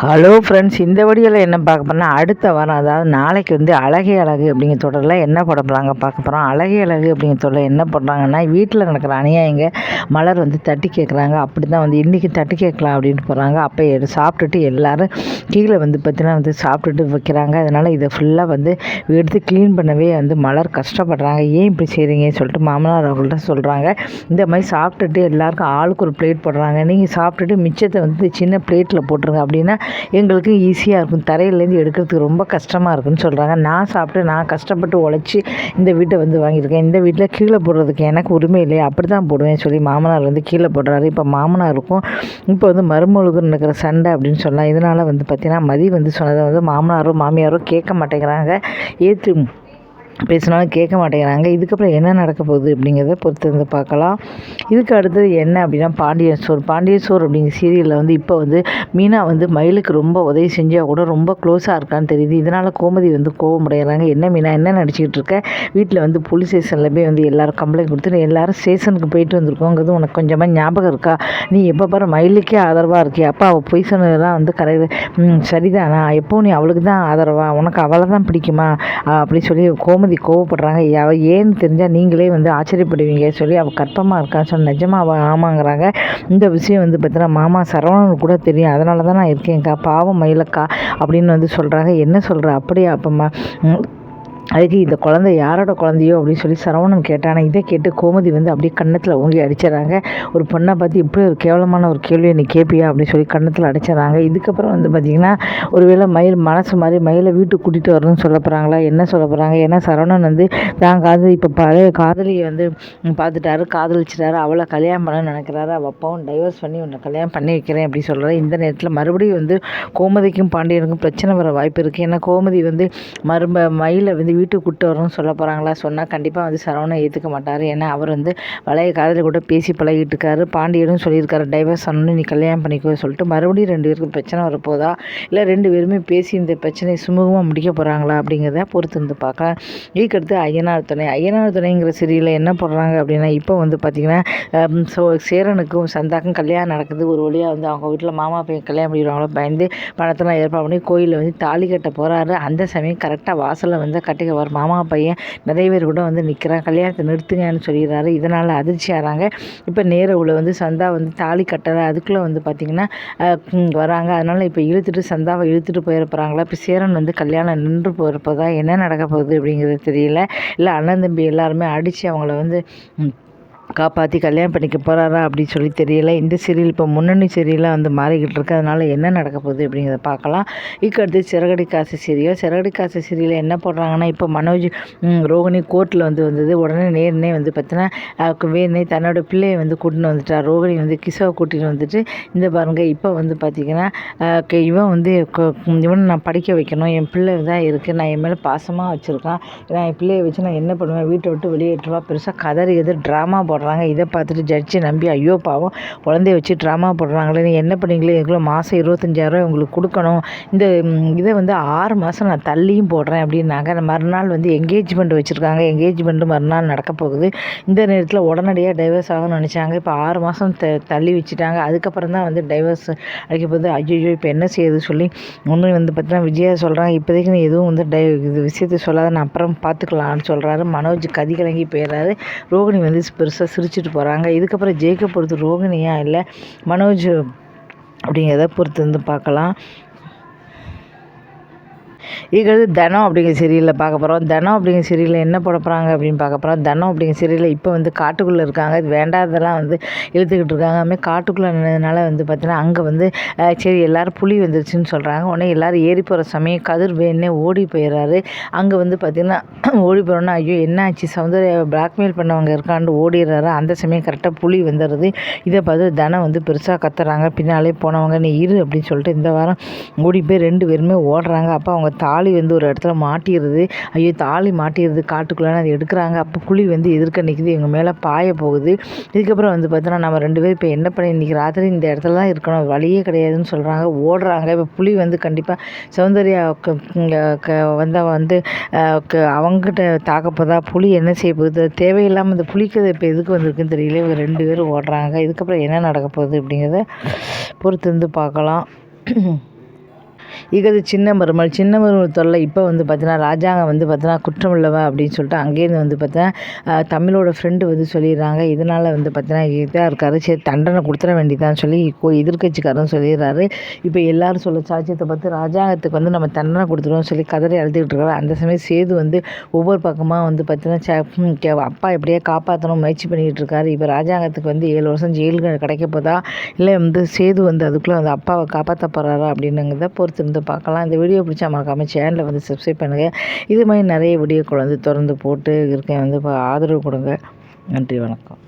Hello friends, இந்த வீடியோவில் என்ன பார்க்க போனால் அடுத்த வாரம் அதாவது நாளைக்கு வந்து அழகே அழகு அப்படிங்கிற தொடரில் என்ன போட போகிறாங்க பார்க்க போகிறோம். அழகே அழகு அப்படிங்கிற தொடரில் என்ன பண்ணுறாங்கன்னா, வீட்டில் நடக்கிற அநியாயங்க மலர் வந்து தட்டி கேட்குறாங்க. அப்படி தான் வந்து இன்றைக்கி தட்டி கேட்கலாம் அப்படின்னு போகிறாங்க. அப்போ சாப்பிட்டுட்டு எல்லோரும் கீழே வந்து பார்த்தீங்கன்னா வந்து சாப்பிட்டுட்டு வைக்கிறாங்க. அதனால் இதை ஃபுல்லாக வந்து எடுத்து க்ளீன் பண்ணவே வந்து மலர் கஷ்டப்படுறாங்க. ஏன் இப்படி செய்கிறீங்கன்னு சொல்லிட்டு மாமனார் அவங்கள்ட்ட சொல்கிறாங்க. இந்த மாதிரி சாப்பிட்டுட்டு எல்லாருக்கும் ஆளுக்கு ஒரு பிளேட் போடுறாங்க. நீங்கள் சாப்பிட்டுட்டு மிச்சத்தை வந்து சின்ன பிளேட்டில் போட்டுருங்க அப்படின்னா எங்களுக்கு ஈஸியாக இருக்கும், தரையிலேருந்து எடுக்கிறதுக்கு ரொம்ப கஷ்டமாக இருக்குன்னு சொல்கிறாங்க. நான் சாப்பிட்டு நான் கஷ்டப்பட்டு உழைச்சி இந்த வீட்டை வந்து வாங்கியிருக்கேன். இந்த வீட்டில் கீழே போடுறதுக்கு எனக்கு உரிமை இல்லையா, அப்படி தான் போடுவேன் சொல்லி மாமனார் வந்து கீழே போடுறாரு. இப்போ மாமனாருக்கும் இப்போ வந்து மருமகளுக்கும் நடக்கிற சண்டை அப்படின்னு சொல்லலாம். இதனால் வந்து பார்த்திங்கன்னா மதி வந்து சொன்னதை வந்து மாமனாரும் மாமியாரும் கேட்க மாட்டேங்கிறாங்க. ஏற்று பேசினாலும் கேட்க மாட்டேங்கிறாங்க. இதுக்கப்புறம் என்ன நடக்க போகுது அப்படிங்கிறத பொறுத்து வந்து பார்க்கலாம். இதுக்கு அடுத்தது என்ன அப்படின்னா பாண்டியன் ஸ்டோர் அப்படிங்கிற சீரியலில் வந்து இப்போ வந்து மீனா வந்து மயிலுக்கு ரொம்ப உதவி செஞ்சால் கூட ரொம்ப க்ளோஸாக இருக்கான்னு தெரியுது. இதனால் கோமதி வந்து கோவமடைகிறாங்க. என்ன மீனா என்ன நடிச்சிக்கிட்டு இருக்க, வீட்டில் வந்து போலீஸ் ஸ்டேஷனில் போய் வந்து எல்லோரும் கம்ப்ளைண்ட் கொடுத்து எல்லோரும் ஸ்டேஷனுக்கு போயிட்டு வந்திருக்கோங்கிறது உனக்கு கொஞ்சமாக ஞாபகம் இருக்கா? நீ எப்போ பாரு மயிலுக்கே ஆதரவாக இருக்கியா? அப்போ அவள் பொய் சொன்னதெல்லாம் வந்து சரிதானா? எப்போ நீ அவளுக்கு தான் ஆதரவா, உனக்கு அவளை தான் பிடிக்குமா அப்படி சொல்லி கோமதி கோவப்படுறாங்க. அவள் ஏன்னு தெரிஞ்சால் நீங்களே வந்து ஆச்சரியப்படுவீங்க சொல்லி அவள் கற்பமாக இருக்கான்னு சொல்லி நிஜமாக அவள் ஆமாங்கிறாங்க. இந்த விஷயம் வந்து பார்த்தீங்கன்னா மாமா சரவணனுக்கு கூட தெரியும், அதனால தான் நான் இருக்கேன்க்கா, பாவம் மயிலக்கா அப்படின்னு வந்து சொல்கிறாங்க. என்ன சொல்கிற அப்படியே அப்பம்மா அதுக்கு இந்த குழந்தை யாரோட குழந்தையோ அப்படின்னு சொல்லி சரவணன் கேட்டானே. இதை கேட்டு கோமதி வந்து அப்படியே கன்னத்தில் ஓங்கி அடிச்சிடறாங்க. ஒரு பொண்ணை பார்த்து இப்படி ஒரு கேவலமான ஒரு கேள்வியை நீ கேட்பியா அப்படின்னு சொல்லி கன்னத்தில் அடிச்சிடறாங்க. இதுக்கப்புறம் வந்து பார்த்திங்கன்னா ஒருவேளை மயில் மனசு மாதிரி மயிலை வீட்டுக்கு கூட்டிகிட்டு வரணும்னு சொல்ல போகிறாங்களா, என்ன சொல்ல போகிறாங்க? ஏன்னா சரவணன் வந்து தான் இப்போ பழைய காதலியை வந்து பார்த்துட்டாரு, காதலிச்சிட்டாரு, அவளை கல்யாணம் பண்ணணும்னு நினைக்கிறாரு. அவள் அப்பாவும் டைவர்ஸ் பண்ணி உன்னை கல்யாணம் பண்ணி வைக்கிறேன் அப்படின்னு சொல்கிறாரு. இந்த நேரத்தில் மறுபடியும் வந்து கோமதிக்கும் பாண்டியனுக்கும் பிரச்சனை வர வாய்ப்பு இருக்குது. ஏன்னா கோமதி வந்து மயிலை வந்து வீட்டுக்கு கூப்பிட்டு வரணும்னு சொல்ல போகிறாங்களா, சொன்னால் கண்டிப்பாக வந்து சரவணன் ஏற்றுக்க மாட்டார். ஏன்னா அவர் வந்து பழைய காதலில் கூட பேசி பழகிட்டு இருக்காரு. பாண்டியனும் சொல்லியிருக்காரு டைவர்ஸ் ஆனோன்னு நீ கல்யாணம் பண்ணிக்கோ சொல்லிட்டு. மறுபடியும் 2 பேருக்கும் பிரச்சனை வரப்போதா, இல்லை 2 பேருமே பேசி இந்த பிரச்சனையை சுமூகமாக முடிக்க போகிறாங்களா அப்படிங்கிறத பொறுத்து வந்து பார்க்கலாம். இதுக்கடுத்து ஐயனார் துணைங்கிற சீரியலில் என்ன போடுறாங்க அப்படின்னா, இப்போ வந்து பார்த்திங்கன்னா சேரனுக்கும் சந்தாக்கும் கல்யாணம் நடக்குது. ஒரு வழியாக வந்து அவங்க வீட்டில் மாமா பையன் கல்யாணம் பண்ணிடுவாங்களோ பயந்து பணத்தெல்லாம் ஏற்பாடு பண்ணி கோயிலில் வந்து தாலி கட்ட போகிறாரு. அந்த சமயம் கரெக்டாக வாசலில் வந்து வர மாமா பையன் நிறைய பேர் கூட வந்து நிற்கிறான். கல்யாணத்தை நிறுத்துங்கன்னு சொல்லிடுறாரு. இதனால் அதிர்ச்சி ஆகிறாங்க. இப்போ நேரவில் வந்து சந்தா வந்து தாலி கட்டலை, அதுக்குள்ளே வந்து பார்த்திங்கன்னா வராங்க. அதனால் இப்போ சந்தாவை இழுத்துட்டு போயிருப்பாங்களா. இப்போ சேரன் வந்து கல்யாணம் நின்று போகிறப்போ என்ன நடக்க போகுது அப்படிங்கிறது தெரியல. இல்லை அண்ணன் தம்பி எல்லாருமே அடித்து அவங்கள வந்து காப்பாற்றி கல்யாணம் பண்ணிக்க போகிறாரா அப்படின்னு சொல்லி தெரியல. இந்த சீரியல் இப்போ முன்னணி சீரியலாக வந்து மாறிக்கிட்டு இருக்கு. அதனால் என்ன நடக்க போகுது அப்படிங்கிறத பார்க்கலாம். இதுக்கடுத்து சிறகடி காசு சீரியல் என்ன போடுறாங்கன்னா, இப்போ மனோஜ் ரோகிணி கோர்ட்டில் வந்தது. உடனே நேர்னே வந்து பார்த்தீங்கன்னா வேணே தன்னோட பிள்ளையை வந்து கூட்டின்னு வந்துட்டார். ரோகிணி வந்து கிஷோவை கூட்டின்னு வந்துட்டு இந்த பாருங்கள் இப்போ வந்து பார்த்திங்கன்னா இவன் நான் படிக்க வைக்கணும், என் பிள்ளை தான் இருக்குது, நான் என் மேலே பாசமாக வச்சுருக்கான், நான் என் பிள்ளையை வச்சு நான் என்ன பண்ணுவேன், வீட்டை விட்டு வெளியேற்றுவா பெருசாக கதறி ட்ராமா போடுறாங்க. இதை பார்த்துட்டு ஜட்ஜி நம்பி ஐயோ பாவம் குழந்தைய வச்சு ட்ராமா போடுறாங்களே, நீ என்ன பண்ணீங்களே, இதுக்குள்ள மாதம் 25,000 உங்களுக்கு கொடுக்கணும், இந்த இதை வந்து 6 மாதம் நான் தள்ளியும் போடுறேன் அப்படின்னாங்க. மறுநாள் வந்து என்கேஜ்மெண்ட் வச்சுருக்காங்க. என்கேஜ்மெண்ட்டு மறுநாள் நடக்க போகுது. இந்த நேரத்தில் உடனடியாக டைவர்ஸ் ஆகணும்னு நினச்சாங்க. இப்போ 6 மாதம் தள்ளி வச்சுட்டாங்க. அதுக்கப்புறம் தான் வந்து டைவர்ஸ் அடிக்க போகுது. ஐயோ இப்போ என்ன செய்யுது சொல்லி ஒன்று வந்து பார்த்தீங்கன்னா விஜயா சொல்கிறாங்க, இப்போதைக்கு நீ எதுவும் வந்து இது விஷயத்தை சொல்லாத, நான் அப்புறம் பார்த்துக்கலான்னு சொல்கிறாரு. மனோஜ் கதி கலங்கி போயிடுறாரு. ரோகிணி வந்து பெருசாக சிரிச்சிட்டு போகிறாங்க. இதுக்கப்புறம் ஜெயிக்க பொறுத்து ரோகிணியா இல்லை மனோஜ் அப்படிங்கிறத பொறுத்து வந்து பார்க்கலாம். இதுக்கு தனம் அப்படிங்கிற சீரியலில் பார்க்க போகிறோம். தனம் அப்படிங்கிற சீரியலில் என்ன போட போகிறாங்க அப்படின்னு பார்க்க போகிறோம். தனம் அப்படிங்கிற சீரியலில் இப்போ வந்து காட்டுக்குள்ளே இருக்காங்க. இது வேண்டாததெல்லாம் வந்து இழுத்துக்கிட்டு இருக்காங்க. அதுமாதிரி காட்டுக்குள்ளே நின்றதுனால வந்து பார்த்தீங்கன்னா அங்கே வந்து சரி எல்லோரும் புலி வந்துருச்சுன்னு சொல்கிறாங்க. உடனே எல்லோரும் ஏறி போகிற சமயம் கதிர் வேணே ஓடி போயிடுறாரு. அங்கே வந்து பார்த்திங்கன்னா ஓடி போகிறோன்னா ஐயோ என்னாச்சு சௌந்தர்யா பிளாக்மெயில் பண்ணவங்க இருக்கான்னு ஓடிடுறாரு. அந்த சமயம் கரெக்டாக புலி வந்துடுறது. இதை பார்த்து தனம் வந்து பெருசாக கத்துறாங்க. பின்னாலே போனவங்க நீ இரு அப்படின்னு சொல்லிட்டு இந்த வாரம் ஓடி போய் 2 பேருமே ஓடுறாங்க. அப்போ அவங்க தாலி வந்து ஒரு இடத்துல மாட்டிடுது. ஐயோ தாலி மாட்டிடுது காட்டுக்குள்ளே, அதை எடுக்கிறாங்க. அப்போ புலி வந்து எதிர்க்க நிற்கிது, எங்கள் மேலே பாய போகுது. இதுக்கப்புறம் வந்து பார்த்தோன்னா நம்ம 2 பேரும் இப்போ என்ன பண்ணி இன்றைக்கி ராத்திரி இந்த இடத்துல தான் இருக்கணும், வழியே கிடையாதுன்னு சொல்கிறாங்க. ஓடுறாங்க. இப்போ புலி வந்து கண்டிப்பாக சௌந்தர்யா வந்து அவங்ககிட்ட தாக்கப்போதா, புலி என்ன செய்ய போகுது, தேவையில்லாமல் இந்த புலிக்கதை இப்போ எதுக்கு வந்திருக்குன்னு தெரியல. இவங்க 2 பேரும் ஓடுறாங்க. இதுக்கப்புறம் என்ன நடக்க போகுது அப்படிங்கிறத பொறுத்து வந்து பார்க்கலாம். இது சின்ன மருமகள் தொல்லை. இப்போ வந்து பார்த்தீங்கன்னா ராஜாங்கம் வந்து பார்த்தீங்கன்னா குற்றமில்லவா அப்படின்னு சொல்லிட்டு அங்கேருந்து வந்து பார்த்தீங்கன்னா தமிழோட ஃப்ரெண்டு வந்து சொல்லிடுறாங்க. இதனால் வந்து பார்த்தீங்கன்னா இதாக இருக்காரு, சரி தண்டனை கொடுத்துட வேண்டியதான்னு சொல்லி எதிர்க்கட்சிக்காரன் சொல்லிடுறாரு. இப்போ எல்லாரும் சொல்ல சாட்சியத்தை பார்த்து ராஜாங்கத்துக்கு வந்து நம்ம தண்டனை கொடுத்துருவோம் சொல்லி கதறி அழுதுகிட்டு இருக்காரு. அந்த சமயம் சேது வந்து ஒவ்வொரு பக்கமாக வந்து பார்த்தீங்கன்னா அப்பா எப்படியே காப்பாற்றணும் முயற்சி பண்ணிக்கிட்டு இருக்காரு. இப்போ ராஜாங்கத்துக்கு வந்து 7 வருஷம் ஜெயிலுக்கு கிடைக்க போதா, இல்லை வந்து சேது வந்து அதுக்குள்ளே வந்து அப்பாவை காப்பாற்ற போகிறாரா அப்படின்னுங்கிறத பொறுத்து இருந்து பார்க்கலாம். இந்த வீடியோ பிடிச்சா மறக்காமல் சேனலை வந்து சப்ஸ்கிரைப் பண்ணுங்கள். இது மாதிரி நிறைய வீடியோக்கள் வந்து தொடர்ந்து போட்டு இருக்கேன், வந்து ஆதரவு கொடுங்க. நன்றி, வணக்கம்.